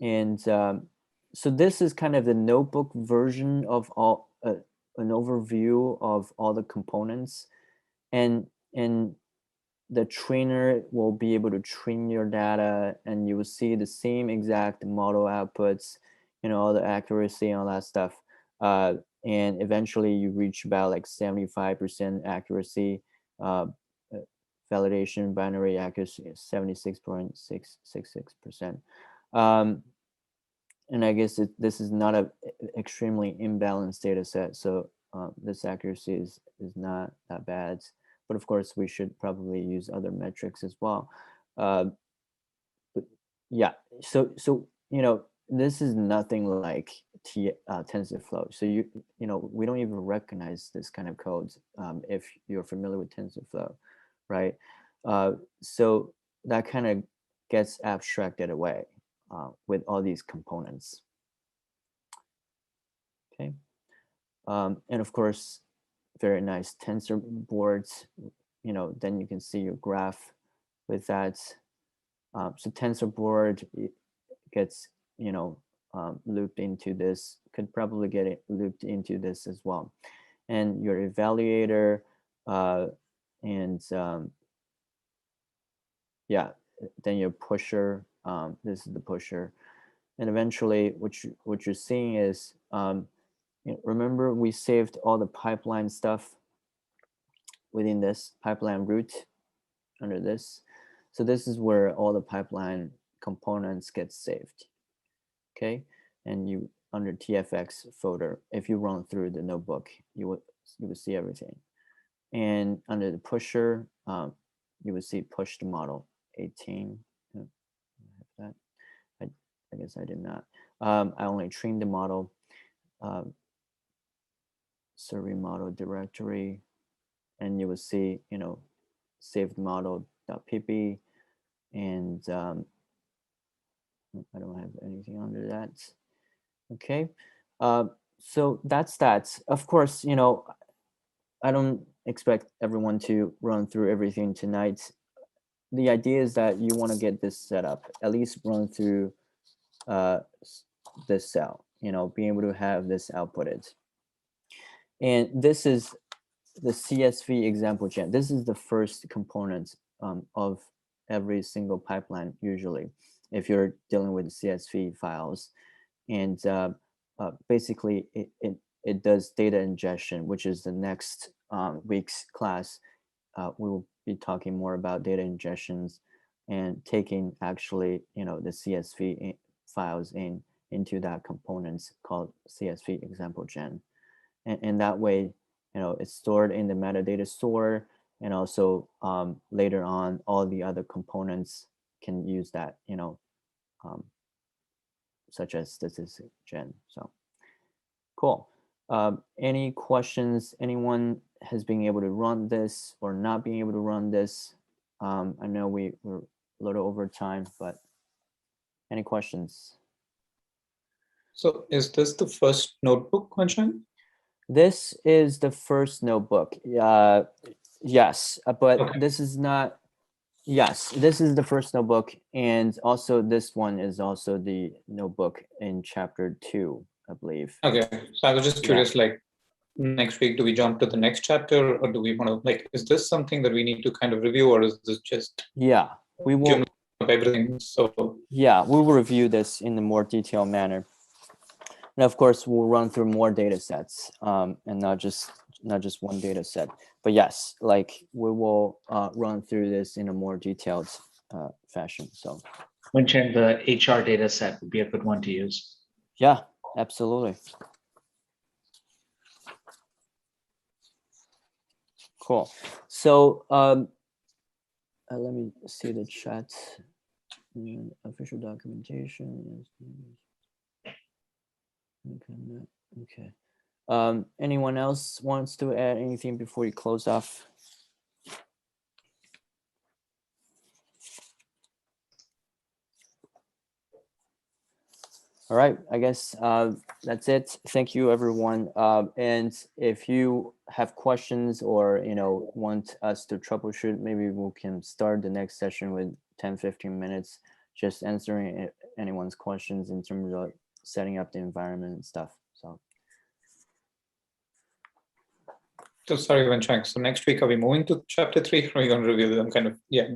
and so this is kind of the notebook version of all an overview of all the components, and the trainer will be able to train your data, and you will see the same exact model outputs, all the accuracy and all that stuff. And eventually you reach about like 75% accuracy, validation binary accuracy is 76.666%. And I guess this is not a extremely imbalanced data set, so this accuracy is not that bad. But of course, we should probably use other metrics as well. But yeah, so this is nothing like TensorFlow. So we don't even recognize this kind of code if you're familiar with TensorFlow, right? So that kind of gets abstracted away with all these components. Okay, and of course, very nice tensor boards. Then you can see your graph with that. So TensorBoard gets looped into this. Could probably get it looped into this as well, and your evaluator, and yeah, then your pusher. This is the pusher, and eventually, what you're seeing is, remember we saved all the pipeline stuff within this pipeline root under this. So this is where all the pipeline components get saved. Okay, and you under TFX folder. If you run through the notebook, you would see everything. And under the pusher, you would see push the model 18. That I guess I did not. I only trimmed the model. Survey model directory, and you will see, saved model.pb, and I don't have anything under that. Okay, so that's that. Of course, I don't expect everyone to run through everything tonight. The idea is that you want to get this set up, at least run through this cell, being able to have this outputted. And this is the CSV example gen. This is the first component of every single pipeline, usually, if you're dealing with CSV files. And basically, it does data ingestion, which is the next week's class. We will be talking more about data ingestions and taking actually, the CSV files into that component called CSV example gen. And that way, it's stored in the metadata store, and also later on, all the other components can use that, such as statistics gen. So cool. Any questions? Anyone has been able to run this or not being able to run this? I know we're a little over time, but any questions? So is this the first notebook, Wensheng? This is the first notebook. Yes, but Okay. this is not. Yes, this is the first notebook, and also this one is also the notebook in chapter 2, I believe. Okay, so I was just curious, like next week, do we jump to the next chapter, or do we want to, like, is this something that we need to kind of review, or is this just Yeah, we will. Everything. So yeah, we will review this in a more detailed manner. And of course, we'll run through more data sets, and not just one data set. But yes, like we will run through this in a more detailed fashion. So, Wensheng, the HR data set would be a good one to use. yeah, absolutely. Cool. So let me see the chat. Official documentation. Okay. Anyone else wants to add anything before you close off? All right, I guess that's it. Thank you, everyone. And if you have questions or want us to troubleshoot, maybe we can start the next session with 10-15 minutes, just answering anyone's questions in terms of setting up the environment and stuff. So sorry, Wensheng. So next week, are we moving to chapter 3, or are we going to review them? Kind of, yeah.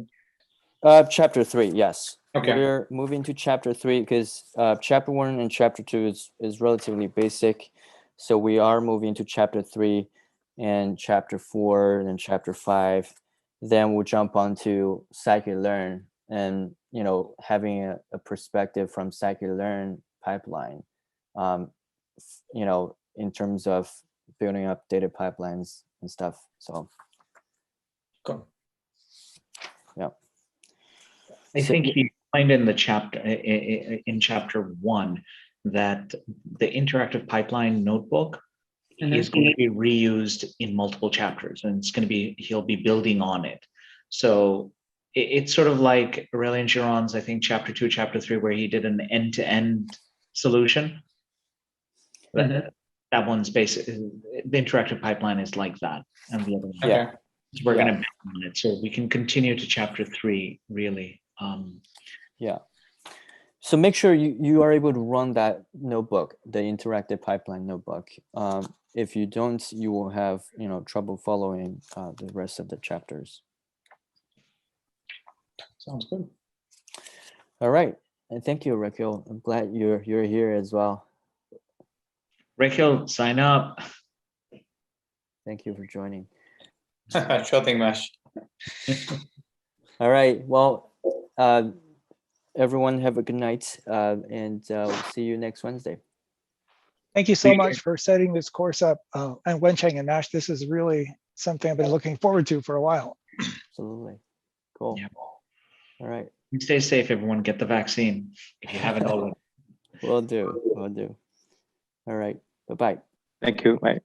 Chapter 3, yes. Okay. We're moving to chapter 3 because chapter 1 and chapter 2 is relatively basic. So we are moving to chapter 3 and chapter 4 and chapter 5. Then we'll jump onto scikit-learn and having a perspective from scikit-learn pipeline, in terms of building up data pipelines and stuff. So Cool. Yeah. I think you find in the chapter, in chapter 1, that the interactive pipeline notebook is going to be reused in multiple chapters, and it's going to be, he'll be building on it. So it's sort of like Aurélien Giron's, I think, chapter 2, chapter 3, where he did an end-to-end solution. That one's basic. The interactive pipeline is like that, and the other one. Okay. So we're going to build on it, so we can continue to chapter 3, really. Yeah. So make sure you are able to run that notebook, the interactive pipeline notebook. If you don't, you will have trouble following the rest of the chapters. Sounds good. All right, and thank you, Raquel. I'm glad you're here as well. Raquel, sign up. Thank you for joining. Sure thing, Mash. All right. Well, everyone have a good night, and we'll see you next Wednesday. Thank you so much for setting this course up. And Wencheng and Nash, this is really something I've been looking forward to for a while. Absolutely. Cool. Yeah. All right. Stay safe, everyone. Get the vaccine if you haven't already. Will do. Will do. All right. Bye-bye. Thank you. Bye.